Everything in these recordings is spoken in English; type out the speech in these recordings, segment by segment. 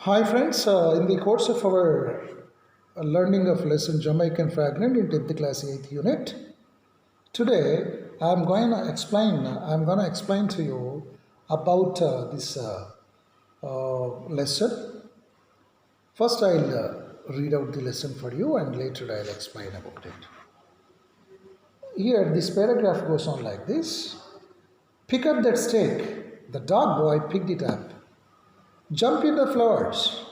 Hi friends, in the course of our learning of lesson Jamaican fragment in 10th class 8th unit, today I'm going to explain to you about this lesson. First I'll read out the lesson for you and later I'll explain about it. Here this paragraph goes on like this. Pick up that stake. The dog boy picked it up. Jump in the flowers.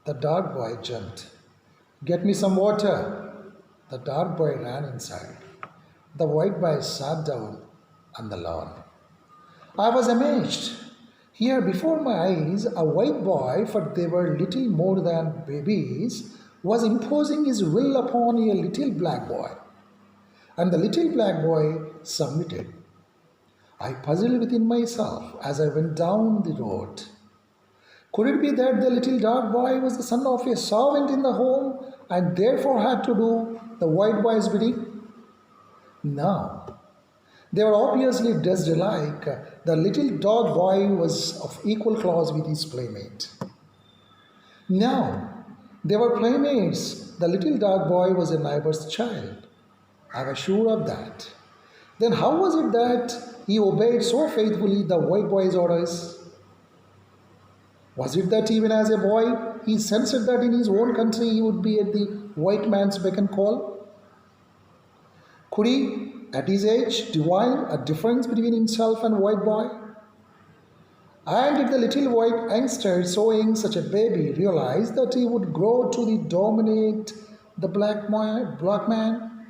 The dog boy jumped. Get me some water. The dark boy ran inside. The white boy sat down on the lawn. I was amazed. Here before my eyes, a white boy, for they were little more than babies, was imposing his will upon a little black boy. And the little black boy submitted. I puzzled within myself as I went down the road. Could it be that the little dark boy was the son of a servant in the home and therefore had to do the white boy's bidding? No. They were obviously dressed alike. The little dog boy was of equal class with his playmate. No. They were playmates. The little dog boy was a neighbor's child. I was sure of that. Then how was it that he obeyed so faithfully the white boy's orders? Was it that even as a boy, he sensed that in his own country he would be at the white man's beck and call? Could he, at his age, divine a difference between himself and white boy? And did the little white youngster, so young, such a baby, realize that he would grow to dominate the black man?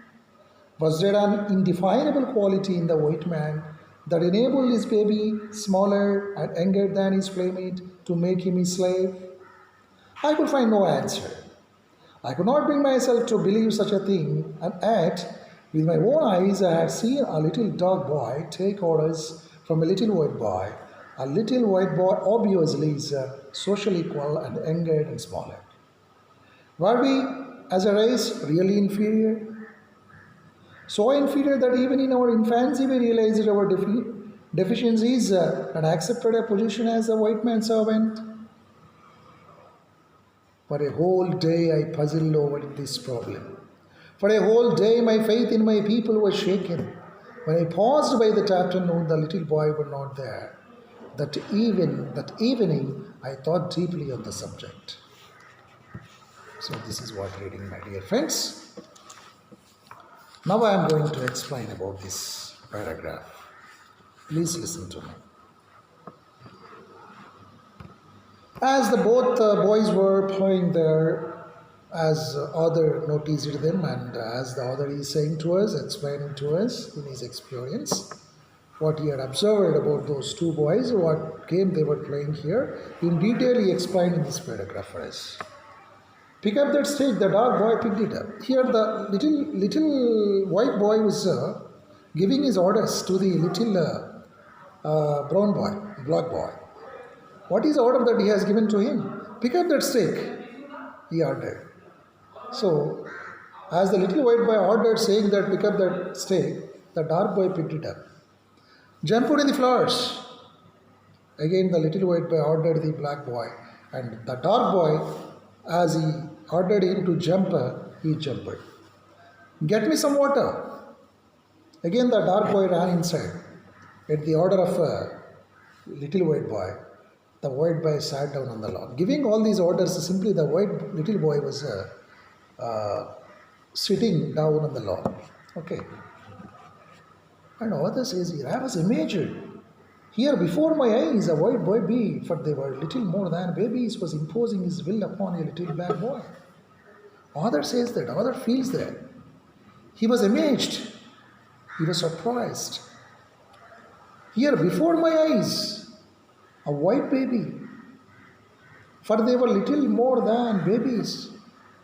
Was there an indefinable quality in the white man that enabled his baby, smaller and younger than his playmate, to make him his slave? I could find no answer. I could not bring myself to believe such a thing, and yet, with my own eyes, I had seen a little dog boy take orders from a little white boy. A little white boy obviously is a social equal and younger and smaller. Were we, as a race, really inferior? So inferior that even in our infancy we realized our deficiencies and accepted a position as a white man's servant. For a whole day I puzzled over this problem. For a whole day my faith in my people was shaken. When I paused by that afternoon, the little boy was not there. That evening I thought deeply on the subject. So this is what reading, my dear friends. Now I am going to explain about this paragraph. Please listen to me. As the both boys were playing there, as author noticed them and as the author is saying to us, explaining to us in his experience, what he had observed about those two boys, what game they were playing here, in detail he explained in this paragraph for us. Pick up that stake, the dark boy picked it up. Here the little white boy was giving his orders to the little brown boy, black boy. What is the order that he has given to him? Pick up that stake, he ordered. So, as the little white boy ordered, saying that pick up that stake, the dark boy picked it up. Jump out in the flowers. Again the little white boy ordered the black boy, and the dark boy, as he ordered him to jump, he jumped. Get me some water. Again the dark boy ran inside. At the order of a little white boy, the white boy sat down on the lawn. Giving all these orders, simply the little boy was sitting down on the lawn. Okay. And author says here, I was amazed. Here before my eyes, a white boy be, for they were little more than babies, was imposing his will upon a little black boy. Author says that, author feels that. He was amazed. He was surprised. Here before my eyes, a white baby, for they were little more than babies.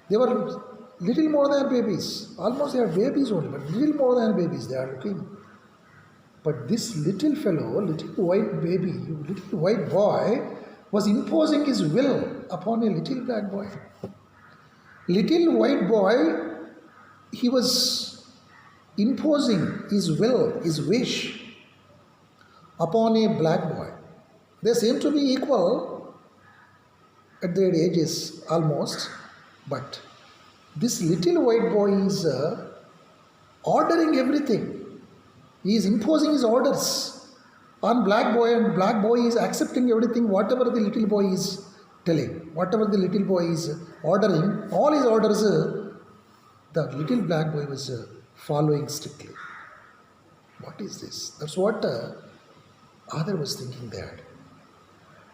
They were little more than babies. Almost they are babies only, but little more than babies they are looking. But this little fellow, little white baby, little white boy, was imposing his will upon a little black boy. Little white boy, he was imposing his will, his wish upon a black boy. They seem to be equal, at their ages almost, but this little white boy is ordering everything. He is imposing his orders on black boy, and black boy is accepting everything, whatever the little boy is telling, whatever the little boy is ordering, all his orders, the little black boy was following strictly. What is this? That's what other was thinking there.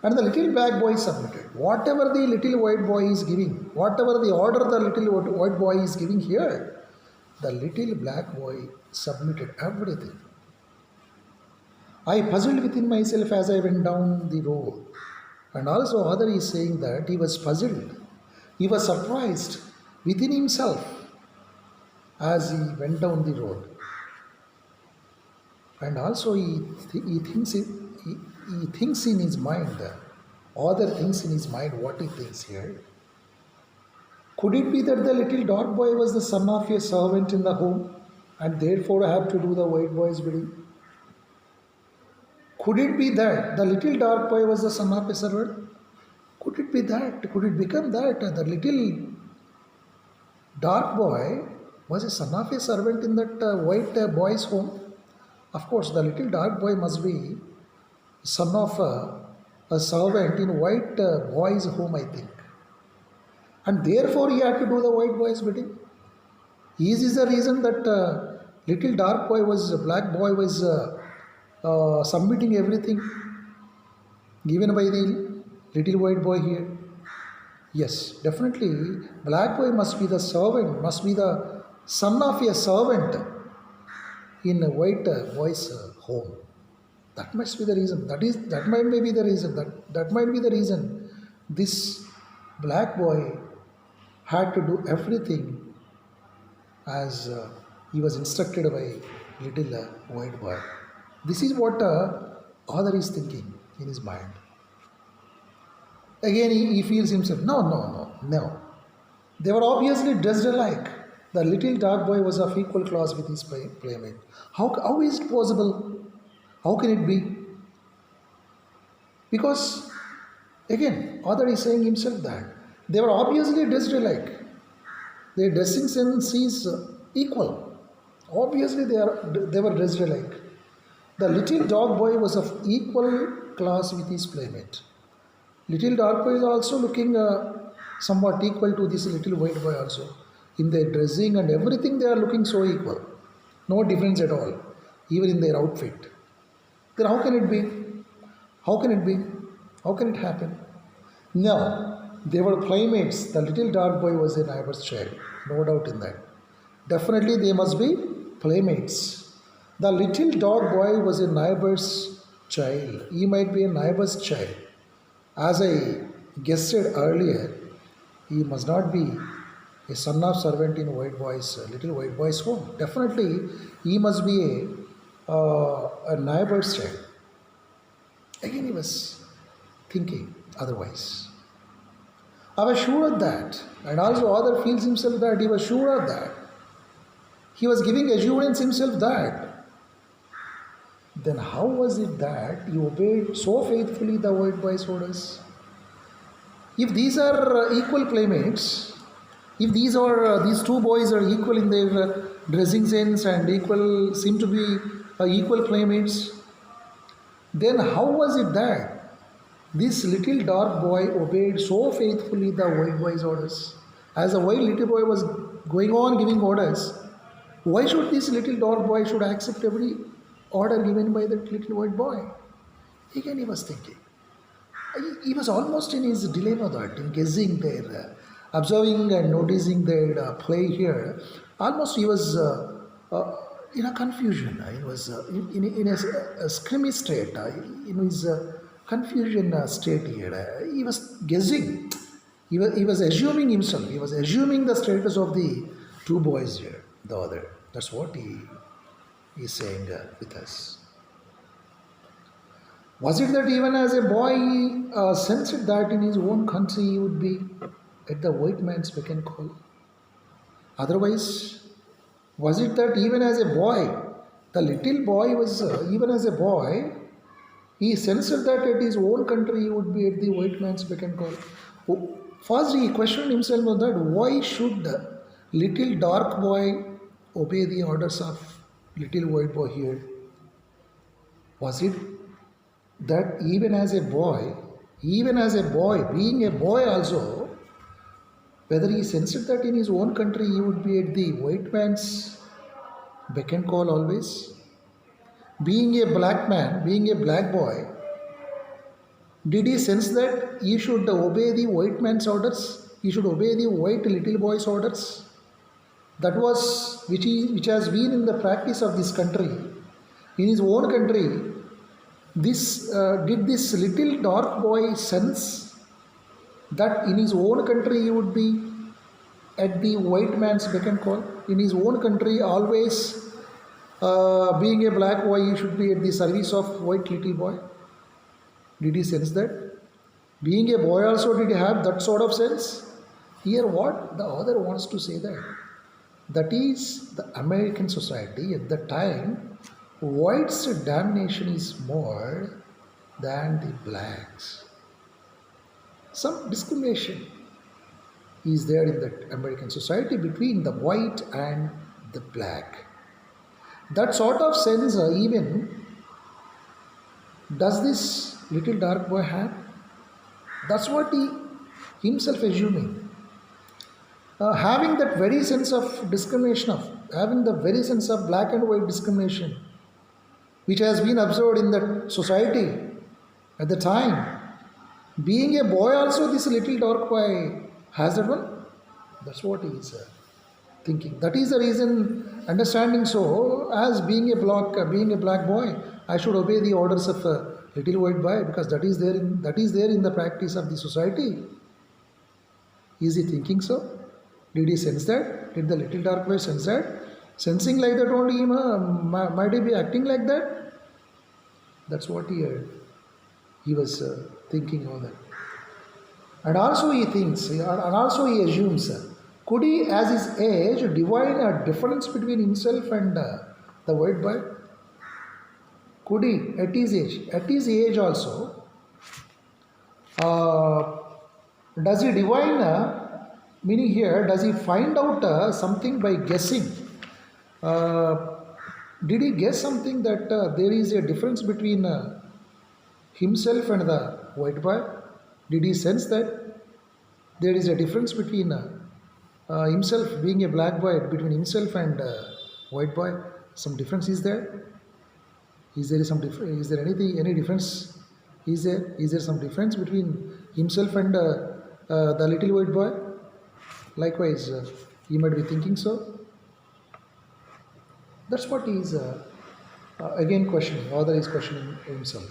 And the little black boy submitted. Whatever the little white boy is giving, whatever the order the little white boy is giving here, the little black boy submitted everything. I puzzled within myself as I went down the road. And also other is saying that he was puzzled. He was surprised within himself as he went down the road. And also he thinks in his mind, other things in his mind, what he thinks here. Could it be that the little dark boy was the son of a servant in the home and therefore had to do the white boy's bidding? Could it be that the little dark boy was the son of a servant? Could it be that? Could it become that the little dark boy was a son of a servant in that white boy's home? Of course, the little dark boy must be son of a servant in white boy's home, I think. And therefore he had to do the white boy's bidding. Is this the reason that little dark boy black boy was submitting everything given by the little white boy here? Yes, definitely black boy must be the servant, must be the son of a servant in a white boy's home. That must be the reason. That might be the reason. That might be the reason this black boy had to do everything as he was instructed by little white boy. This is what author is thinking in his mind. Again, he feels himself, no. They were obviously dressed alike. The little dark boy was of equal class with his playmate. How is it possible? How can it be? Because, again, author is saying himself that they were obviously dressed alike. Their dressing sense is equal. Obviously, they were dressed alike. The little dark boy was of equal class with his playmate. Little dark boy is also looking somewhat equal to this little white boy also. In their dressing and everything, they are looking so equal. No difference at all, even in their outfit. Then how can it be? How can it be? How can it happen? No, they were playmates. The little dark boy was a neighbor's child. No doubt in that. Definitely they must be playmates. The little dark boy was a neighbor's child. He might be a neighbor's child. As I guessed earlier, he must not be a son of servant in little white boy's home. Definitely, he must be a neighbor's child. Again, he was thinking otherwise. I was sure of that, and also other feels himself that he was sure of that. He was giving assurance himself that. Then how was it that he obeyed so faithfully the white boy's orders? If these are equal playmates, if these two boys are equal in their dressing sense and seem to be equal playmates, then how was it that this little dark boy obeyed so faithfully the white boy's orders? As the white little boy was going on giving orders, why should this little dark boy should accept every order given by the little white boy? Again, he was thinking. He was almost in his dilemma that in guessing their, observing and noticing their play here. Almost he was in a confusion. He was in a scrimmy state. In his confusion state here. He was guessing. He was assuming himself. He was assuming the status of the two boys here, the other. That's what he is saying with us. Was it that even as a boy he sensed that in his own country he would be at the white man's beck and call? Otherwise, was it that even as a boy, the little boy was, even as a boy, he sensed that at his own country he would be at the white man's beck and call? First, he questioned himself on that why should the little dark boy obey the orders of little white boy here? Was it that even as a boy, being a boy also, whether he sensed that in his own country he would be at the white man's beck and call always? Being a black man, being a black boy, did he sense that he should obey the white man's orders? He should obey the white little boy's orders? That was which has been in the practice of this country. In his own country, this did this little dark boy sense that in his own country he would be at the white man's beck and call? In his own country, always being a black boy, he should be at the service of white little boy. Did he sense that? Being a boy also, did he have that sort of sense? Here, what the author wants to say that is the American society at the time, whites' damnation is more than the blacks. Some discrimination is there in that American society between the white and the black. That sort of sense even does this little dark boy have? That's what he himself assuming. Having that very sense of discrimination, having the very sense of black and white discrimination, which has been observed in that society at the time. Being a boy also, this little dark boy has that one. That's what he is thinking. That is the reason, understanding so, as being a black boy, I should obey the orders of a little white boy because that is there in the practice of the society. Is he thinking so? Did he sense that? Did the little dark boy sense that? Sensing like that only, might he be acting like that? That's what he was thinking all that. And also he thinks, and also he assumes, could he, as his age, divine a difference between himself and the white boy? Could he, at his age also, does he divine, meaning here, does he find out something by guessing? Did he guess something that there is a difference between himself and the white boy? Did he sense that there is a difference between himself being a black boy, between himself and white boy? Some difference is there? Is there some difference? Is there any difference? Is there some difference between himself and the little white boy? Likewise, he might be thinking so. That's what he is again questioning. Author is questioning himself.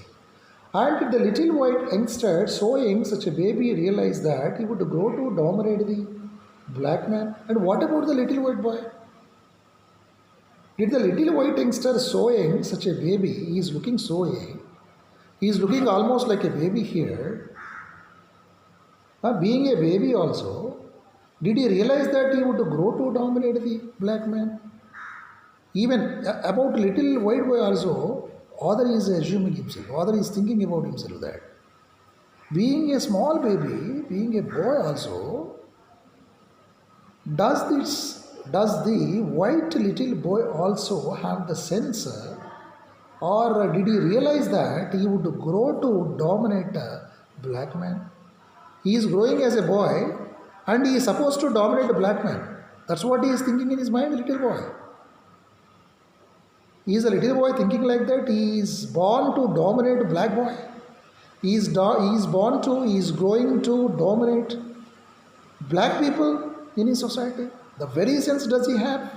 And did the little white youngster, so young, such a baby, realize that he would grow to dominate the black man? And what about the little white boy? Did the little white youngster, so young, such a baby, he is looking so young, he is looking almost like a baby here. Being a baby also, did he realize that he would grow to dominate the black man? Even about little white boy also, author is assuming himself, author is thinking about himself that being a small baby, being a boy also, does the white little boy also have the sense, or did he realize that he would grow to dominate a black man? He is growing as a boy and he is supposed to dominate a black man. That's what he is thinking in his mind, little boy. He is a little boy thinking like that. He is born to dominate a black boy. He is growing to dominate black people in his society. The very sense does he have?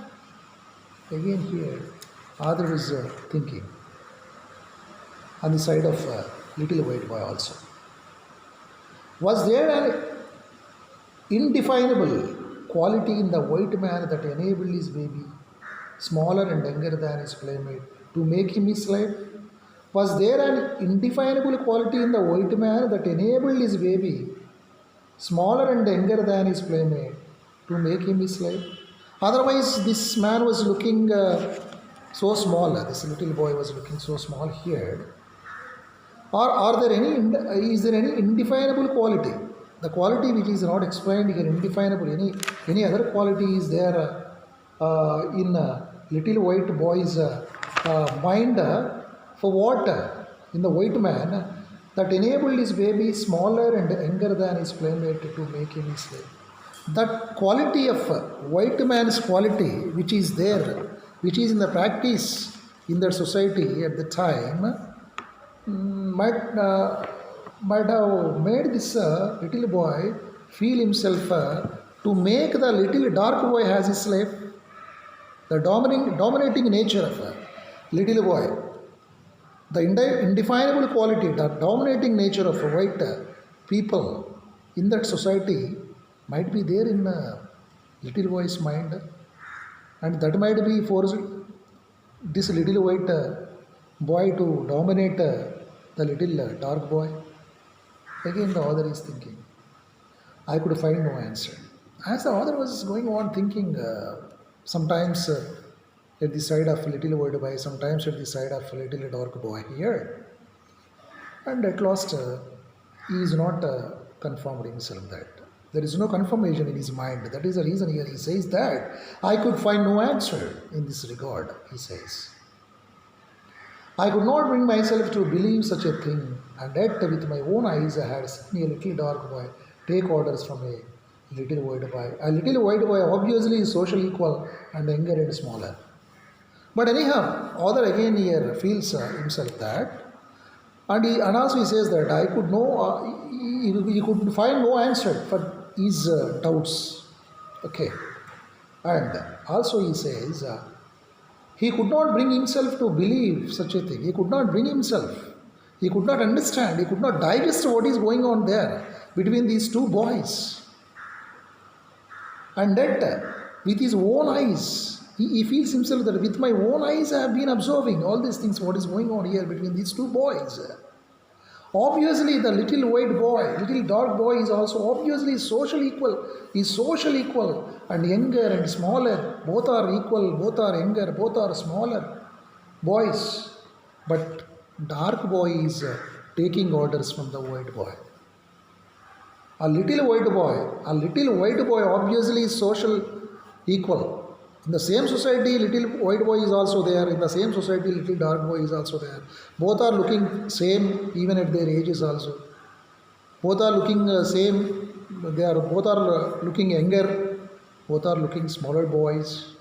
Again here, author is thinking on the side of little white boy also. Was there an indefinable quality in the white man that enabled his baby, smaller and younger than his playmate, to make him his slave? Was there an indefinable quality in the white man that enabled his baby, smaller and younger than his playmate, to make him his slave? Otherwise, this man was looking so small, this little boy was looking so small here. Or is there any indefinable quality? The quality which is not explained here, indefinable. Any other quality is there in little white boy's mind for what? In the white man that enabled his baby smaller and younger than his playmate to make him his slave. That quality of white man's quality, which is there, which is in the practice in that society at the time, might have made this little boy feel himself to make the little dark boy as his slave. The dominating nature of a little boy, the indefinable quality, the dominating nature of white people in that society might be there in little boy's mind, and that might be forced this little white boy to dominate the little dark boy. Again, the author is thinking. I could find no answer. As the author was going on thinking, sometimes at the side of little white boy, sometimes at the side of little dark boy here, and at last he is not confirmed himself that. There is no confirmation in his mind. That is the reason here he says that I could find no answer in this regard, he says. I could not bring myself to believe such a thing, and yet with my own eyes I had seen a little dark boy take orders from a little white boy. A little white boy obviously is social equal and younger and smaller. But anyhow, author again here feels himself that, and also he says that I could know, he could find no answer for his doubts. Okay. And also he says, he could not bring himself to believe such a thing. He could not bring himself. He could not understand. He could not digest what is going on there between these two boys. And that with his own eyes, he feels himself that with my own eyes I have been observing all these things, what is going on here between these two boys. Obviously, the little white boy, little dark boy is also obviously social equal. He is social equal, and younger and smaller. Both are equal, both are younger, both are smaller boys. But dark boy is taking orders from the white boy. A little white boy obviously is social equal. In the same society, little white boy is also there. In the same society, little dark boy is also there. Both are looking same even at their ages also. Both are looking same. Both are looking younger. Both are looking smaller boys.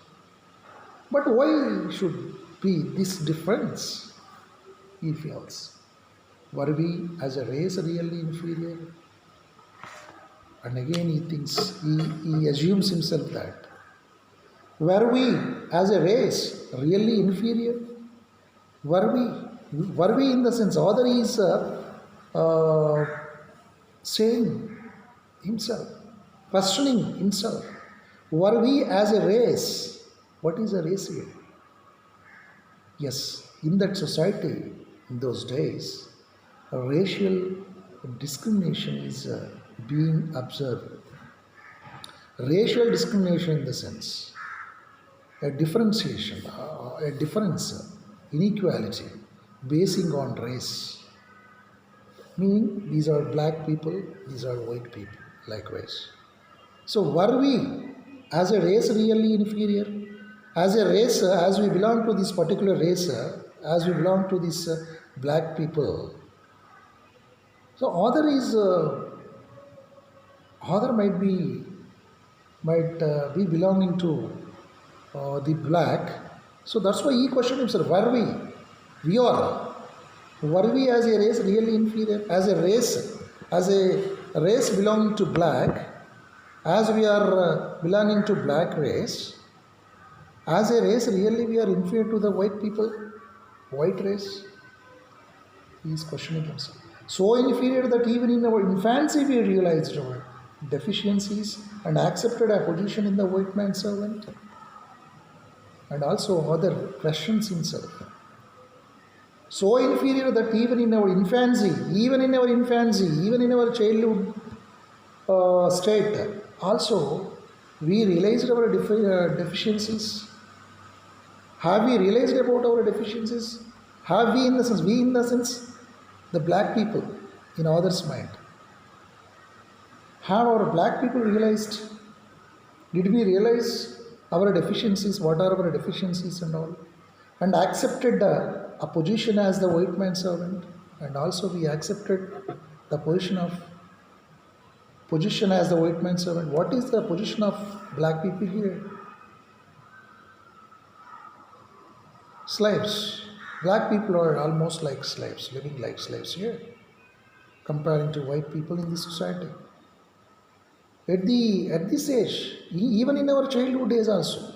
But why should be this difference? He feels. Were we as a race really inferior? And again he thinks, he assumes himself that. Were we as a race really inferior? Were we in the sense, author is saying himself, questioning himself. Were we as a race? What is a race here? Yes, in that society, in those days, racial discrimination is being observed. Racial discrimination in the sense, a differentiation, a difference, inequality, basing on race. Meaning, these are black people, these are white people, likewise. So, were we as a race really inferior? As a race, as we belong to this particular race, as we belong to this black people. So, author might be belonging to the black. So that's why he questioned himself, were we as a race really inferior? As a race belonging to black, as we are belonging to black race, as a race really we are inferior to the white people, white race? He is questioning himself. So inferior that even in our infancy we realized our deficiencies and accepted a position in the white man's servant. And also other questions himself. So inferior that even in our infancy, even in our childhood state, also we realized our deficiencies. Have we realized about our deficiencies? Have we in the sense, the black people in others' mind? Have our black people realized? Did we realize our deficiencies? What are our deficiencies and all? And accepted a position as the white man's servant. And also we accepted the position as the white man's servant. What is the position of black people here? Slaves. Black people are almost like slaves, living like slaves here, comparing to white people in this society. At this age, even in our childhood days also,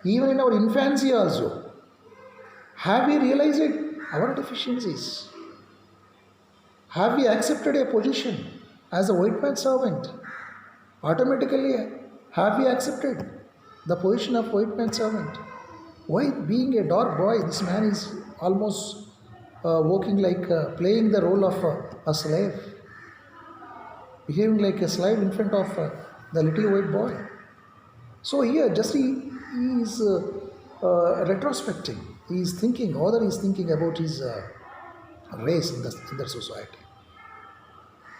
even in our infancy also, have we realized our deficiencies? Have we accepted a position as a white man's servant? Automatically, have we accepted the position of white man's servant? Why, being a dark boy, this man is almost working like playing the role of a slave, behaving like a slave in front of the little white boy. So here, just he is retrospecting. He is thinking, author is thinking about his race in the society.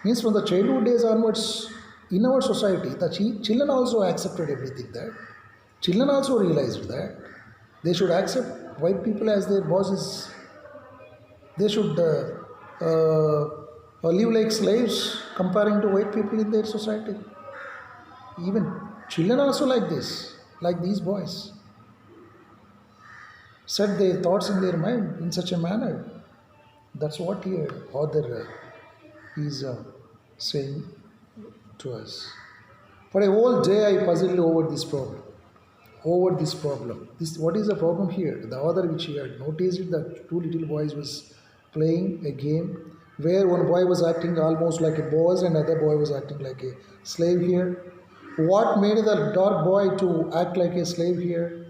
Means from the childhood days onwards, in our society, the children also accepted everything that. Children also realized that they should accept white people as their bosses. They should live like slaves comparing to white people in their society. Even children also like this, like these boys. Set their thoughts in their mind in such a manner. That's what here author is saying to us. For a whole day I puzzled over this problem. What is the problem here? The author which he had noticed that two little boys was playing a game where one boy was acting almost like a boss and other boy was acting like a slave here. What made the dark boy to act like a slave here?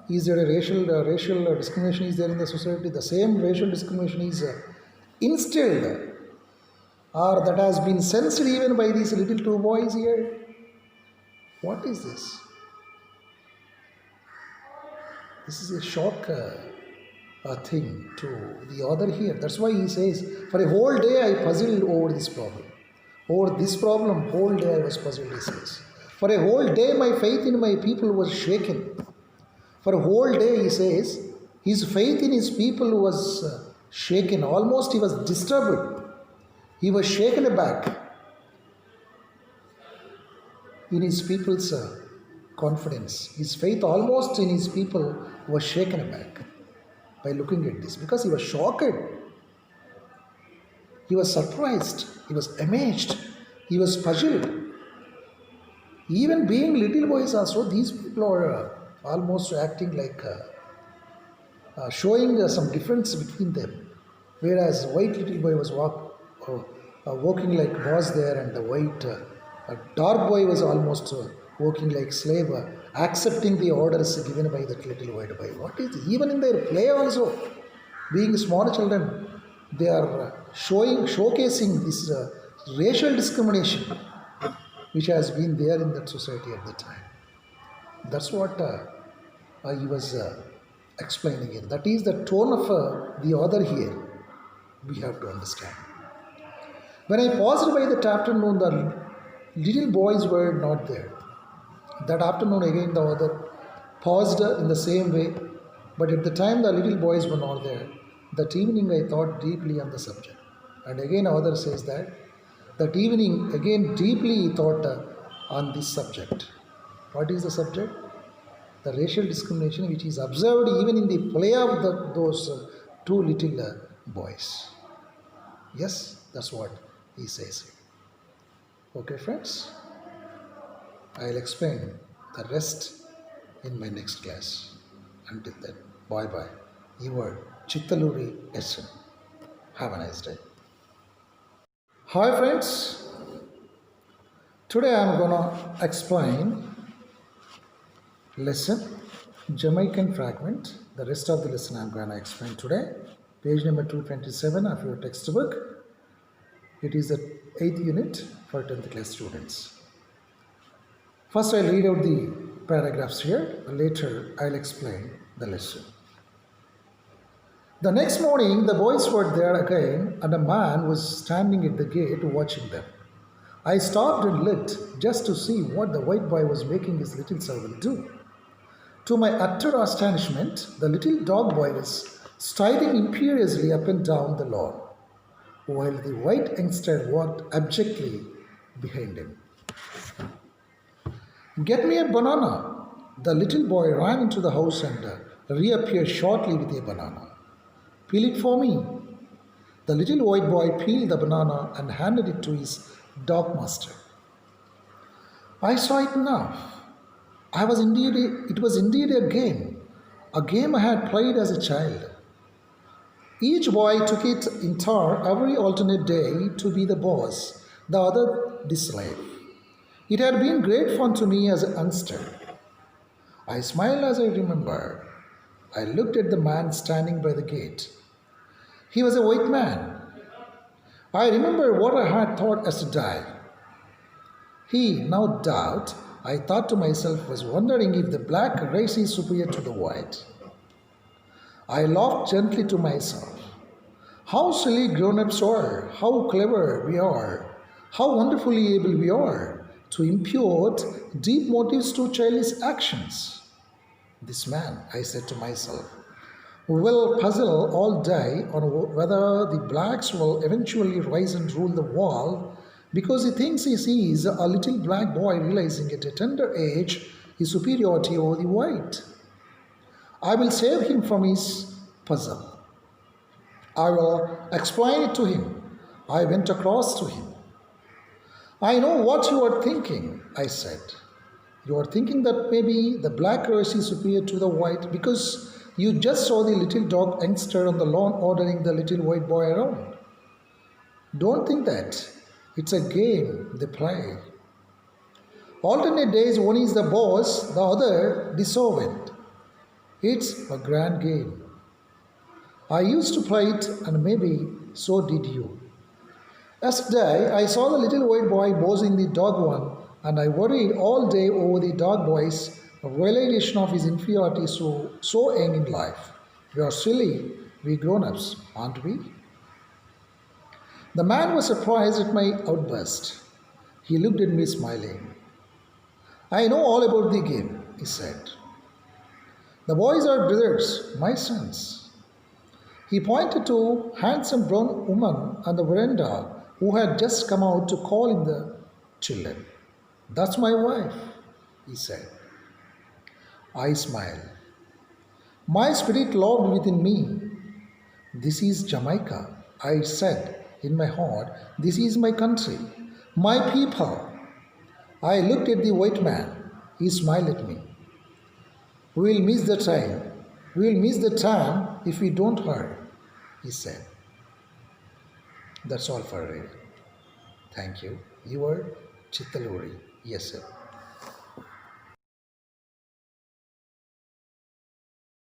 Is there a racial discrimination is there in the society? The same racial discrimination is instilled or that has been sensed even by these little two boys here. What is this? This is a shock thing to the author here. That's why he says, for a whole day I puzzled over this problem. Over this problem, whole day I was puzzled, he says. For a whole day my faith in my people was shaken. For a whole day, he says, his faith in his people was shaken. Almost he was disturbed. He was shaken aback in his people's confidence. His faith almost in his people was shaken aback by looking at this because he was shocked. He was surprised. He was amazed. He was puzzled. Even being little boys also, these people are almost acting like showing some difference between them. Whereas white little boy was walking like boss there, and the white dark boy was almost walking like slave, accepting the orders given by that little white boy. What is even in their play also, being small children, they are showcasing this racial discrimination which has been there in that society at the time. That's what he was explaining here. That is the tone of the author here. We have to understand. When I paused by that afternoon, the little boys were not there. That afternoon again the author paused in the same way, but at the time the little boys were not there. That evening I thought deeply on the subject. And again author says that evening again deeply he thought on this subject. What is the subject? The racial discrimination which is observed even in the play of those two little boys. Yes, that's what he says here. Okay, friends? I'll explain the rest in my next class. Until then, bye-bye. Your Chittaluri SN. Have a nice day. Hi, friends. Today I'm gonna explain lesson Jamaican fragment. The rest of the lesson I'm going to explain today. Page number 227 of your textbook. It is the 8th unit for 10th class students. First I'll read out the paragraphs here. Later I'll explain the lesson. The next morning the boys were there again and a man was standing at the gate watching them. I stopped and looked just to see what the white boy was making his little servant do. To my utter astonishment, the little dog boy was striding imperiously up and down the lawn, while the white youngster walked abjectly behind him. Get me a banana! The little boy ran into the house and reappeared shortly with a banana. Peel it for me. The little white boy peeled the banana and handed it to his dog master. I saw it now. It was indeed a game I had played as a child. Each boy took it in turn every alternate day to be the boss, the other the slave. It had been great fun to me as a youngster. I smiled as I remembered. I looked at the man standing by the gate. He was a white man. I remember what I had thought yesterday. He, no doubt, I thought to myself, was wondering if the black race is superior to the white. I laughed gently to myself. How silly grown-ups are, how clever we are, how wonderfully able we are to impute deep motives to childish actions. This man, I said to myself, will puzzle all day on whether the blacks will eventually rise and rule the world because he thinks he sees a little black boy realizing at a tender age his superiority over the white. I will save him from his puzzle. I will explain it to him. I went across to him. I know what you are thinking, I said. You are thinking that maybe the black race is superior to the white because you just saw the little dog youngster on the lawn ordering the little white boy around. Don't think that. It's a game they play. Alternate days, one is the boss, the other the servant. It's a grand game. I used to play it, and maybe so did you. Yesterday, I saw the little white boy bossing the dog one, and I worried all day over the dog boy's realization of his inferiority so young in life. We are silly, we grown-ups, aren't we? The man was surprised at my outburst. He looked at me smiling. I know all about the game, he said. The boys are brothers, my sons. He pointed to a handsome brown woman on the veranda who had just come out to call in the children. That's my wife, he said. I smiled. My spirit loved within me. This is Jamaica, I said in my heart. This is my country, my people. I looked at the white man. He smiled at me. We will miss the time. We will miss the time if we don't hurry, he said. That's all for today. Thank you. Your Chittaluri SN.